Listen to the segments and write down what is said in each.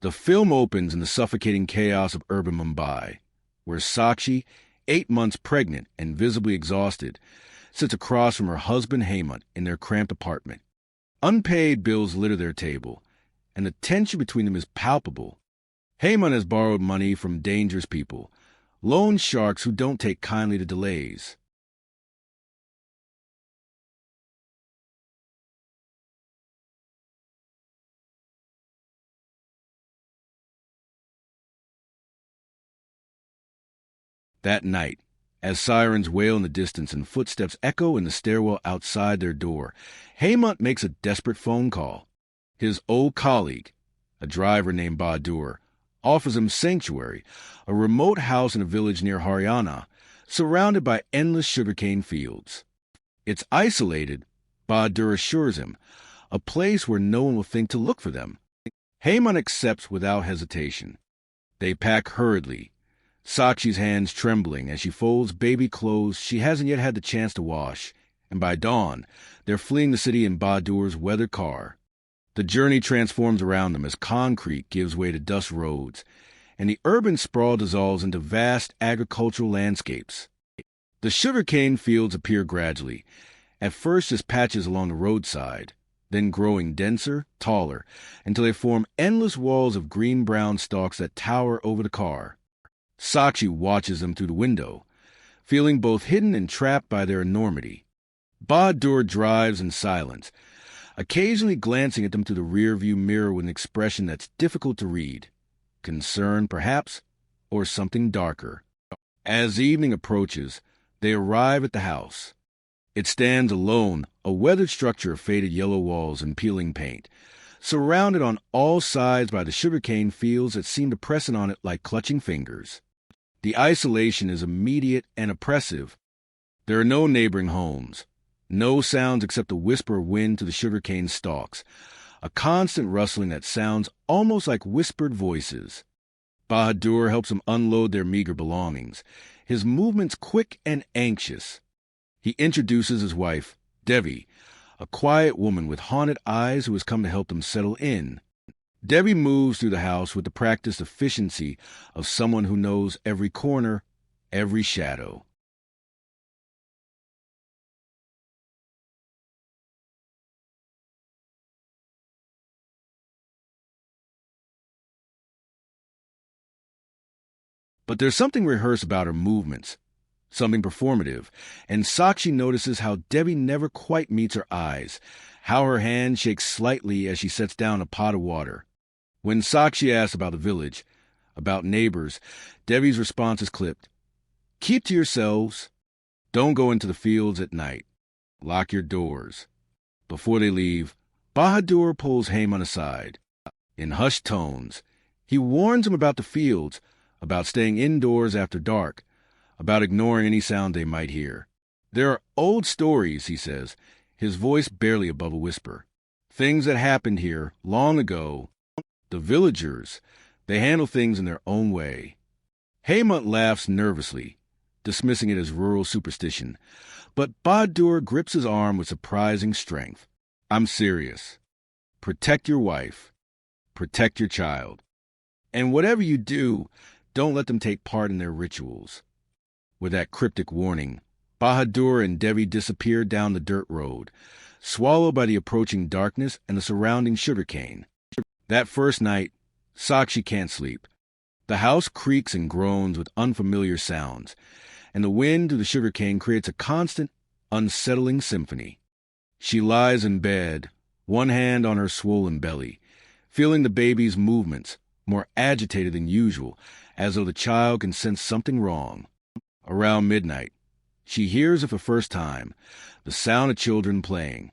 The film opens in the suffocating chaos of urban Mumbai, where Sakshi, 8 months pregnant and visibly exhausted, sits across from her husband Hemant in their cramped apartment. Unpaid bills litter their table, and the tension between them is palpable. Hemant has borrowed money from dangerous people, loan sharks who don't take kindly to delays. That night, as sirens wail in the distance and footsteps echo in the stairwell outside their door, Hemant makes a desperate phone call. His old colleague, a driver named Bahadur, offers him sanctuary, a remote house in a village near Haryana, surrounded by endless sugarcane fields. It's isolated, Bahadur assures him, a place where no one will think to look for them. Hemant accepts without hesitation. They pack hurriedly, Sakshi's hands trembling as she folds baby clothes she hasn't yet had the chance to wash, and by dawn, they're fleeing the city in Bahadur's weathered car. The journey transforms around them as concrete gives way to dust roads, and the urban sprawl dissolves into vast agricultural landscapes. The sugarcane fields appear gradually, at first as patches along the roadside, then growing denser, taller, until they form endless walls of green-brown stalks that tower over the car. Sakshi watches them through the window, feeling both hidden and trapped by their enormity. Bahadur drives in silence, occasionally glancing at them through the rear-view mirror with an expression that's difficult to read. Concern, perhaps, or something darker. As evening approaches, they arrive at the house. It stands alone, a weathered structure of faded yellow walls and peeling paint, surrounded on all sides by the sugarcane fields that seem to press in on it like clutching fingers. The isolation is immediate and oppressive. There are no neighboring homes, no sounds except the whisper of wind to the sugarcane stalks, a constant rustling that sounds almost like whispered voices. Bahadur helps them unload their meager belongings, his movements quick and anxious. He introduces his wife, Devi, a quiet woman with haunted eyes who has come to help them settle in. Devi moves through the house with the practiced efficiency of someone who knows every corner, every shadow. But there's something rehearsed about her movements, something performative, and Sakshi notices how Devi never quite meets her eyes, how her hand shakes slightly as she sets down a pot of water. When Sakshi asks about the village, about neighbors, Devi's response is clipped. Keep to yourselves. Don't go into the fields at night. Lock your doors. Before they leave, Bahadur pulls Hemant aside. In hushed tones, he warns him about the fields, about staying indoors after dark, about ignoring any sound they might hear. There are old stories, he says, his voice barely above a whisper. Things that happened here long ago. The villagers, they handle things in their own way. Hemant laughs nervously, dismissing it as rural superstition, but Bahadur grips his arm with surprising strength. I'm serious. Protect your wife. Protect your child. And whatever you do, don't let them take part in their rituals. With that cryptic warning, Bahadur and Devi disappear down the dirt road, swallowed by the approaching darkness and the surrounding sugarcane. That first night, Sakshi can't sleep. The house creaks and groans with unfamiliar sounds, and the wind through the sugarcane creates a constant, unsettling symphony. She lies in bed, one hand on her swollen belly, feeling the baby's movements, more agitated than usual, as though the child can sense something wrong. Around midnight, she hears for the first time the sound of children playing.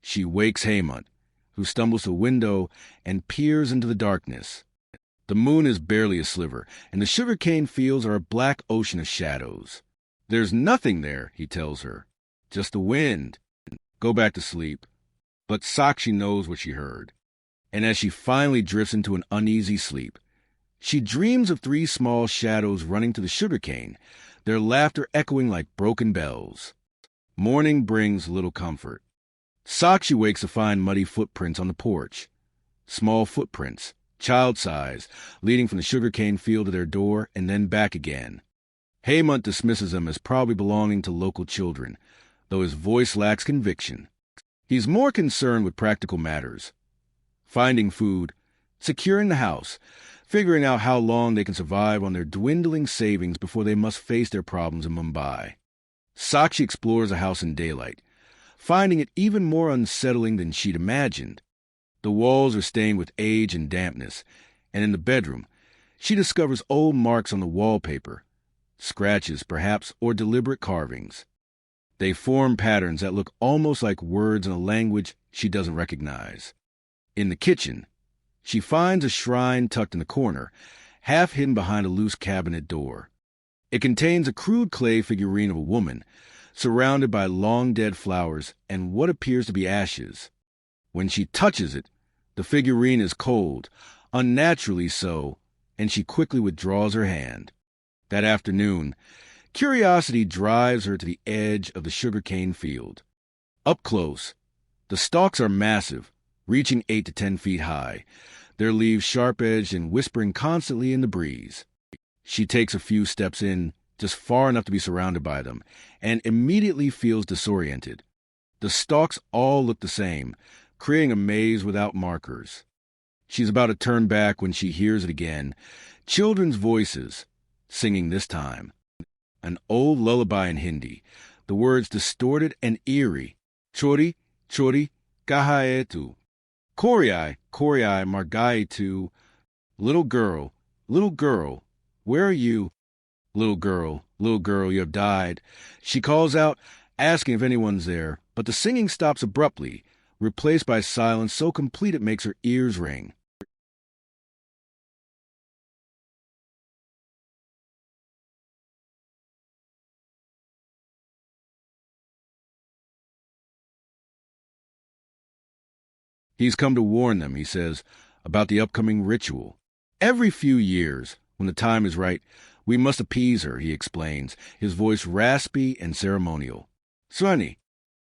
She wakes Hemant, who stumbles to the window and peers into the darkness. The moon is barely a sliver, and the sugarcane fields are a black ocean of shadows. There's nothing there, he tells her. Just the wind. Go back to sleep. But Sakshi knows what she heard. And as she finally drifts into an uneasy sleep, she dreams of 3 small shadows running to the sugarcane, their laughter echoing like broken bells. Morning brings little comfort. Sakshi wakes to find muddy footprints on the porch. Small footprints, child size, leading from the sugarcane field to their door and then back again. Hemant dismisses them as probably belonging to local children, though his voice lacks conviction. He's more concerned with practical matters. Finding food, securing the house, figuring out how long they can survive on their dwindling savings before they must face their problems in Mumbai. Sakshi explores the house in daylight, finding it even more unsettling than she'd imagined. The walls are stained with age and dampness, and in the bedroom, she discovers old marks on the wallpaper, scratches perhaps, or deliberate carvings. They form patterns that look almost like words in a language she doesn't recognize. In the kitchen, she finds a shrine tucked in the corner, half hidden behind a loose cabinet door. It contains a crude clay figurine of a woman, surrounded by long-dead flowers and what appears to be ashes. When she touches it, the figurine is cold, unnaturally so, and she quickly withdraws her hand. That afternoon, curiosity drives her to the edge of the sugarcane field. Up close, the stalks are massive, reaching 8 to 10 feet high, their leaves sharp-edged and whispering constantly in the breeze. She takes a few steps in, just far enough to be surrounded by them, and immediately feels disoriented. The stalks all look the same, creating a maze without markers. She's about to turn back when she hears it again, children's voices, singing this time. An old lullaby in Hindi, the words distorted and eerie. Chori, chori, kahaye tu. Koryai, koryai, margai tu. Little girl, where are you? Little girl, you have died. She calls out, asking if anyone's there, but the singing stops abruptly, replaced by silence so complete it makes her ears ring. He's come to warn them, he says, about the upcoming ritual. Every few years, when the time is right, we must appease her, he explains, his voice raspy and ceremonial. Sunaini,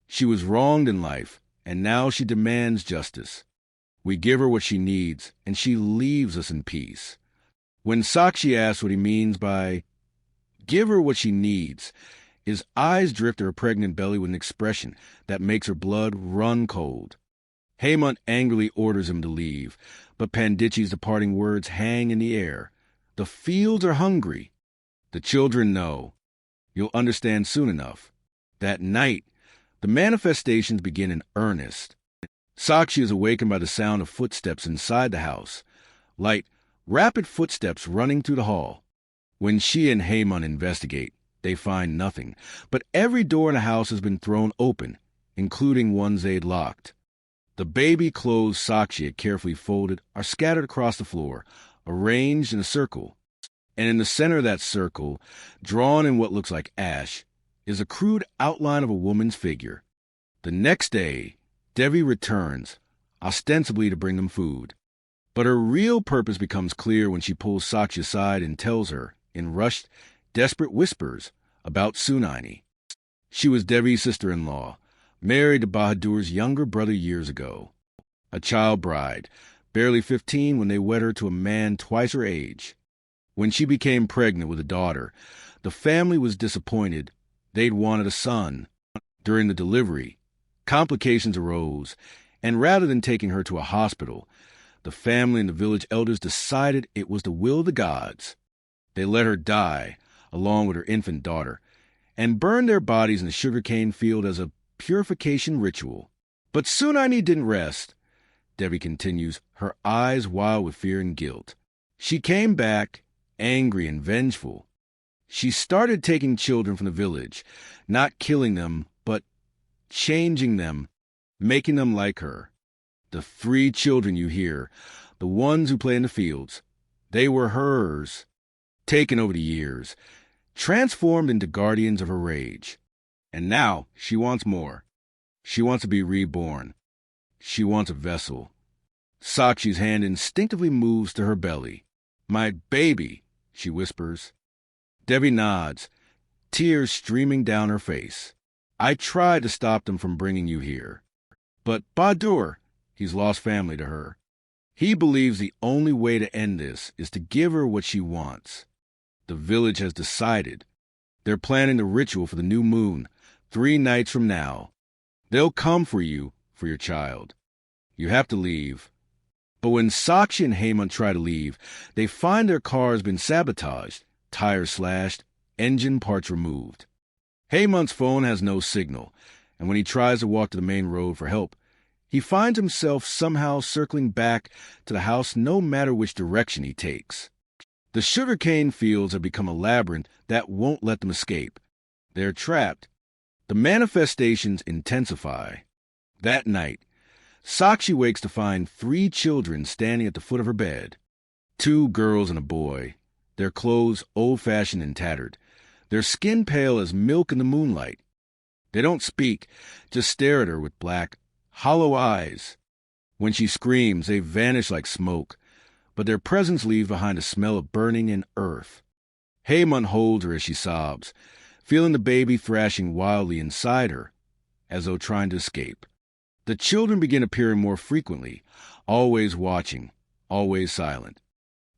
she was wronged in life, and now she demands justice. We give her what she needs, and she leaves us in peace. When Sakshi asks what he means by give her what she needs, his eyes drift to her pregnant belly with an expression that makes her blood run cold. Hemant angrily orders him to leave, but Panditji's departing words hang in the air. The fields are hungry. The children know. You'll understand soon enough. That night, the manifestations begin in earnest. Sakshi is awakened by the sound of footsteps inside the house. Light, rapid footsteps running through the hall. When she and Hemant investigate, they find nothing, but every door in the house has been thrown open, including ones they'd locked. The baby clothes Sakshi had carefully folded are scattered across the floor, arranged in a circle. And in the center of that circle, drawn in what looks like ash, is a crude outline of a woman's figure. The next day, Devi returns, ostensibly to bring them food. But her real purpose becomes clear when she pulls Sakshi aside and tells her, in rushed, desperate whispers, about Sunaini. She was Devi's sister-in-law, married to Bahadur's younger brother years ago. A child bride, barely 15 when they wed her to a man twice her age. When she became pregnant with a daughter, the family was disappointed. They'd wanted a son. During the delivery, complications arose, and rather than taking her to a hospital, the family and the village elders decided it was the will of the gods. They let her die, along with her infant daughter, and burned their bodies in the sugarcane field as a purification ritual. But Sunaini didn't rest. Devi continues, her eyes wild with fear and guilt. She came back, angry and vengeful. She started taking children from the village, not killing them, but changing them, making them like her. The 3 children you hear, the ones who play in the fields, they were hers, taken over the years, transformed into guardians of her rage. And now she wants more. She wants to be reborn. She wants a vessel. Sakshi's hand instinctively moves to her belly. My baby, she whispers. Devi nods, tears streaming down her face. I tried to stop them from bringing you here. But Bahadur, he's lost family to her. He believes the only way to end this is to give her what she wants. The village has decided. They're planning the ritual for the new moon, 3 nights from now. They'll come for you, for your child. You have to leave. But when Sakshi and Hemant try to leave, they find their car has been sabotaged, tires slashed, engine parts removed. Hemant's phone has no signal, and when he tries to walk to the main road for help, he finds himself somehow circling back to the house no matter which direction he takes. The sugarcane fields have become a labyrinth that won't let them escape. They're trapped. The manifestations intensify. That night, Sakshi wakes to find 3 children standing at the foot of her bed. 2 girls and a boy, their clothes old-fashioned and tattered, their skin pale as milk in the moonlight. They don't speak, just stare at her with black, hollow eyes. When she screams, they vanish like smoke, but their presence leaves behind a smell of burning and earth. Hemant holds her as she sobs, feeling the baby thrashing wildly inside her, as though trying to escape. The children begin appearing more frequently, always watching, always silent.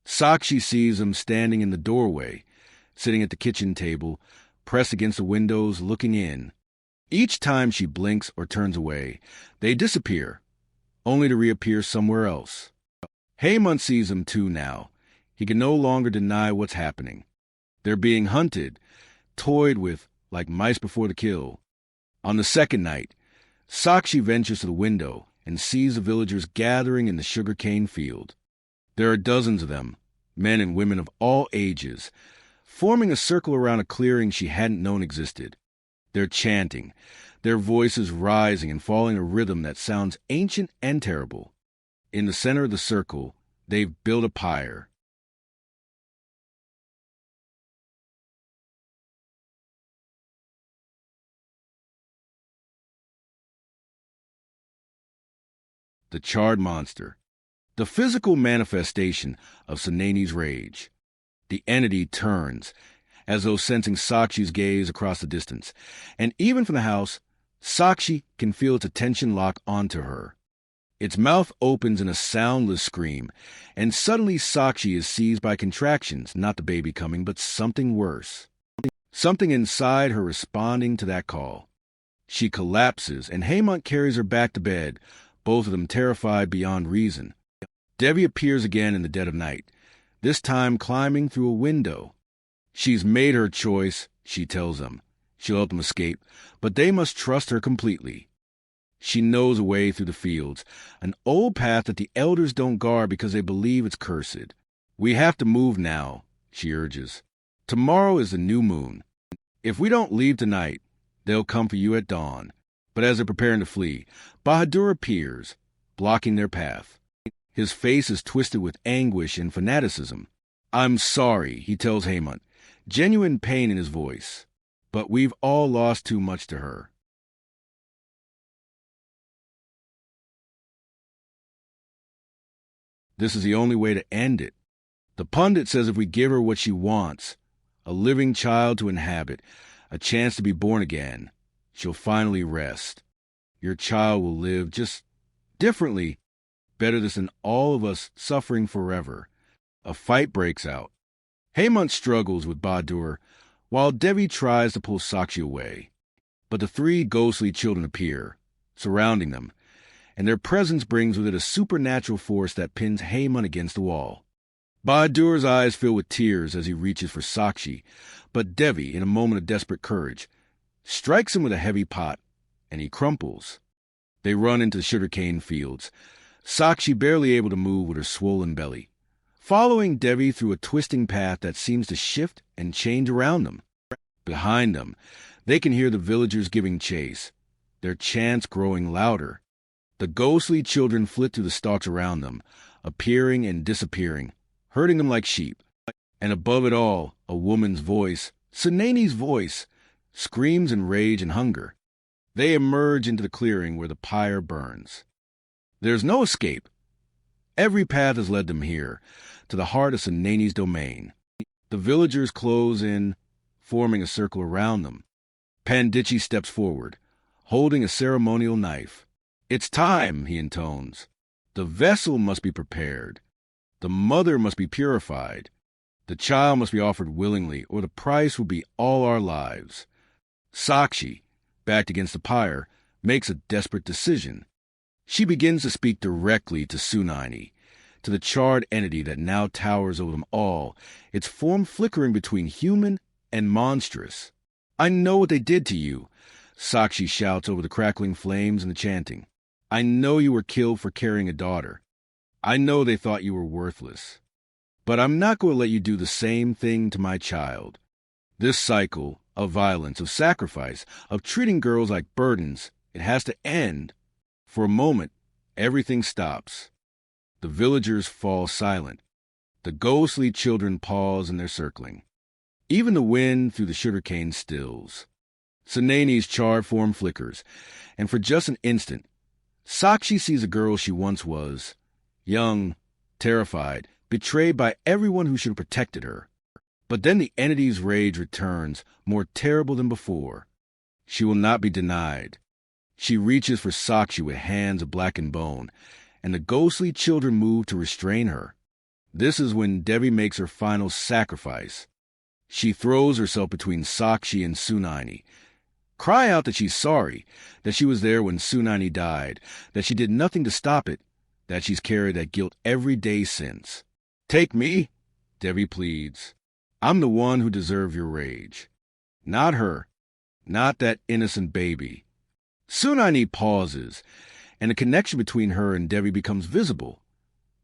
Sakshi sees them standing in the doorway, sitting at the kitchen table, pressed against the windows, looking in. Each time she blinks or turns away, they disappear, only to reappear somewhere else. Hemant sees them too now. He can no longer deny what's happening. They're being hunted, toyed with like mice before the kill. On the second night, Sakshi ventures to the window and sees the villagers gathering in the sugarcane field. There are dozens of them, men and women of all ages, forming a circle around a clearing she hadn't known existed. They're chanting, their voices rising and falling a rhythm that sounds ancient and terrible. In the center of the circle, they've built a pyre. The charred monster, the physical manifestation of Sunaini's rage. The entity turns, as though sensing Sakshi's gaze across the distance, and even from the house, Sakshi can feel its attention lock onto her. Its mouth opens in a soundless scream, and suddenly Sakshi is seized by contractions, not the baby coming, but something worse. Something inside her responding to that call. She collapses, and Hemant carries her back to bed, both of them terrified beyond reason. Devi appears again in the dead of night, this time climbing through a window. She's made her choice, she tells them. She'll help them escape, but they must trust her completely. She knows a way through the fields, an old path that the elders don't guard because they believe it's cursed. We have to move now, she urges. Tomorrow is the new moon. If we don't leave tonight, they'll come for you at dawn. But as they're preparing to flee, Bahadur appears, blocking their path. His face is twisted with anguish and fanaticism. I'm sorry, he tells Hemant, genuine pain in his voice. But we've all lost too much to her. This is the only way to end it. The pundit says if we give her what she wants, a living child to inhabit, a chance to be born again, she'll finally rest. Your child will live just differently, better than all of us suffering forever. A fight breaks out. Hemant struggles with Bahadur, while Devi tries to pull Sakshi away. But the 3 ghostly children appear, surrounding them, and their presence brings with it a supernatural force that pins Hemant against the wall. Bahadur's eyes fill with tears as he reaches for Sakshi, but Devi, in a moment of desperate courage, strikes him with a heavy pot, and he crumples. They run into the sugarcane fields, Sakshi barely able to move with her swollen belly, following Devi through a twisting path that seems to shift and change around them. Behind them, they can hear the villagers giving chase, their chants growing louder. The ghostly children flit through the stalks around them, appearing and disappearing, herding them like sheep. And above it all, a woman's voice, Sunaini's voice, screams in rage and hunger. They emerge into the clearing where the pyre burns. There's no escape. Every path has led them here, to the heart of Sunaini's domain. The villagers close in, forming a circle around them. Pandichi steps forward, holding a ceremonial knife. "It's time," he intones. "The vessel must be prepared. The mother must be purified. The child must be offered willingly, or the price will be all our lives." Sakshi, backed against the pyre, makes a desperate decision. She begins to speak directly to Sunaini, to the charred entity that now towers over them all, its form flickering between human and monstrous. "I know what they did to you," Sakshi shouts over the crackling flames and the chanting. "I know you were killed for carrying a daughter. I know they thought you were worthless. But I'm not going to let you do the same thing to my child." This cycle of violence, of sacrifice, of treating girls like burdens, it has to end. For a moment, everything stops. The villagers fall silent. The ghostly children pause in their circling. Even the wind through the sugarcane stills. Sunaini's charred form flickers, and for just an instant, Sakshi sees a girl she once was, young, terrified, betrayed by everyone who should have protected her. But then the entity's rage returns, more terrible than before. She will not be denied. She reaches for Sakshi with hands of blackened bone, and the ghostly children move to restrain her. This is when Devi makes her final sacrifice. She throws herself between Sakshi and Sunaini. Cry out that she's sorry, that she was there when Sunaini died, that she did nothing to stop it, that she's carried that guilt every day since. "Take me," Devi pleads. "I'm the one who deserves your rage. Not her. Not that innocent baby." Sunaini pauses, and the connection between her and Devi becomes visible.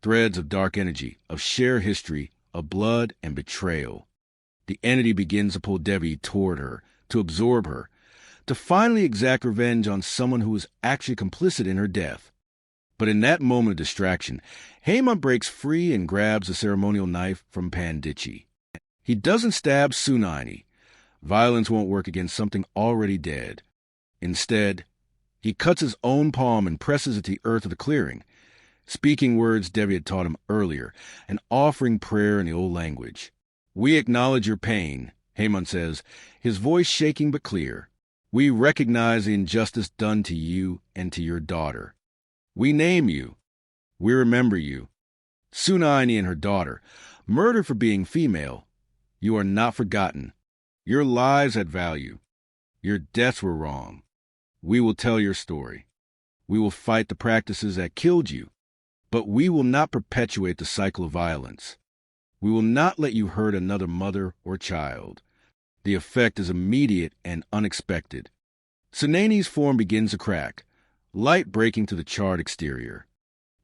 Threads of dark energy, of shared history, of blood and betrayal. The entity begins to pull Devi toward her, to absorb her, to finally exact revenge on someone who was actually complicit in her death. But in that moment of distraction, Hemant breaks free and grabs the ceremonial knife from Pandichi. He doesn't stab Sunaini. Violence won't work against something already dead. Instead, he cuts his own palm and presses it to the earth of the clearing, speaking words Devi had taught him earlier, and offering prayer in the old language. "We acknowledge your pain," Hemant says, his voice shaking but clear. "We recognize the injustice done to you and to your daughter. We name you. We remember you. Sunaini and her daughter, murdered for being female. You are not forgotten. Your lives had value. Your deaths were wrong. We will tell your story. We will fight the practices that killed you, but we will not perpetuate the cycle of violence. We will not let you hurt another mother or child. The effect is immediate and unexpected." Sunaini's form begins to crack, light breaking to the charred exterior.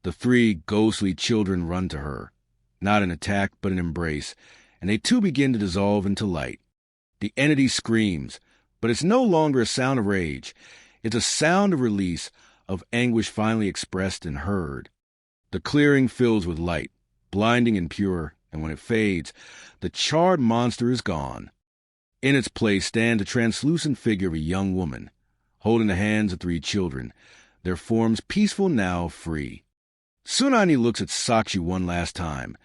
The three ghostly children run to her, not an attack but an embrace, and they too begin to dissolve into light. The entity screams, but it's no longer a sound of rage. It's a sound of release, of anguish finally expressed and heard. The clearing fills with light, blinding and pure, and when it fades, the charred monster is gone. In its place stands a translucent figure of a young woman, holding the hands of three children, their forms peaceful now, free. Sunaini looks at Sakshi one last time,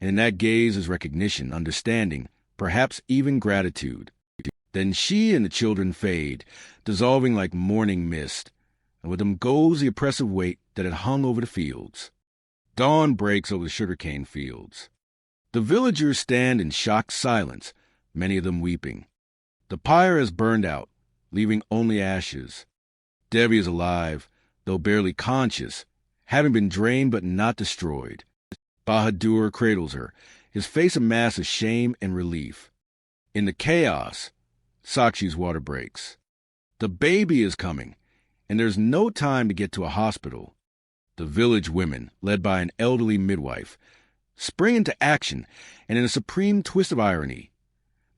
and in that gaze is recognition, understanding, perhaps even gratitude. Then she and the children fade, dissolving like morning mist, and with them goes the oppressive weight that had hung over the fields. Dawn breaks over the sugarcane fields. The villagers stand in shocked silence, many of them weeping. The pyre has burned out, leaving only ashes. Devi is alive, though barely conscious, having been drained but not destroyed. Bahadur cradles her, his face a mass of shame and relief. In the chaos, Sakshi's water breaks. The baby is coming, and there's no time to get to a hospital. The village women, led by an elderly midwife, spring into action, and in a supreme twist of irony,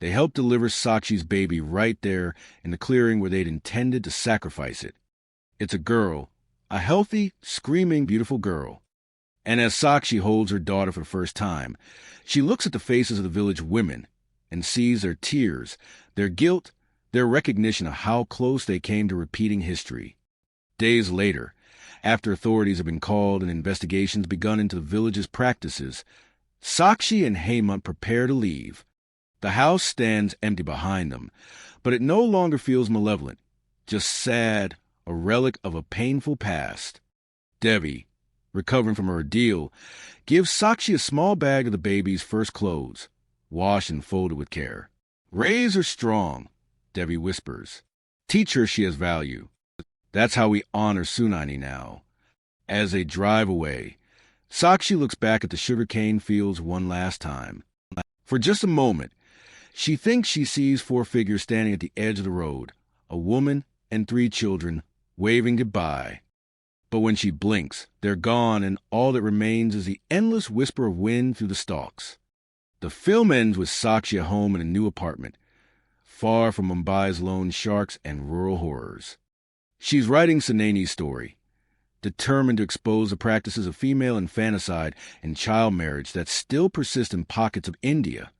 they help deliver Sakshi's baby right there in the clearing where they'd intended to sacrifice it. It's a girl, a healthy, screaming, beautiful girl. And as Sakshi holds her daughter for the first time, she looks at the faces of the village women and sees their tears, their guilt, their recognition of how close they came to repeating history. Days later, after authorities have been called and investigations begun into the village's practices, Sakshi and Hemant prepare to leave. The house stands empty behind them, but it no longer feels malevolent, just sad, a relic of a painful past. Devi, recovering from her ordeal, gives Sakshi a small bag of the baby's first clothes, washed and folded with care. "Raise her strong," Devi whispers. "Teach her she has value." That's how we honor Sunaini now. As they drive away, Sakshi looks back at the sugarcane fields one last time. For just a moment, she thinks she sees 4 figures standing at the edge of the road, a woman and 3 children, waving goodbye. But when she blinks, they're gone, and all that remains is the endless whisper of wind through the stalks. The film ends with Sakshi at home in a new apartment, far from Mumbai's lone sharks and rural horrors. She's writing Sunaini's story, determined to expose the practices of female infanticide and child marriage that still persist in pockets of India.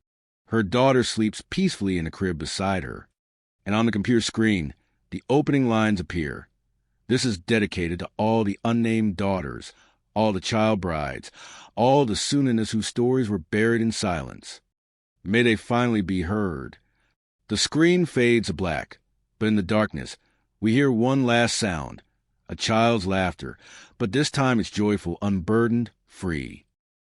Her daughter sleeps peacefully in a crib beside her, and on the computer screen, the opening lines appear. This is dedicated to all the unnamed daughters, all the child brides, all the Sunainis whose stories were buried in silence. May they finally be heard. The screen fades to black, but in the darkness, we hear one last sound, a child's laughter, but this time it's joyful, unburdened, free.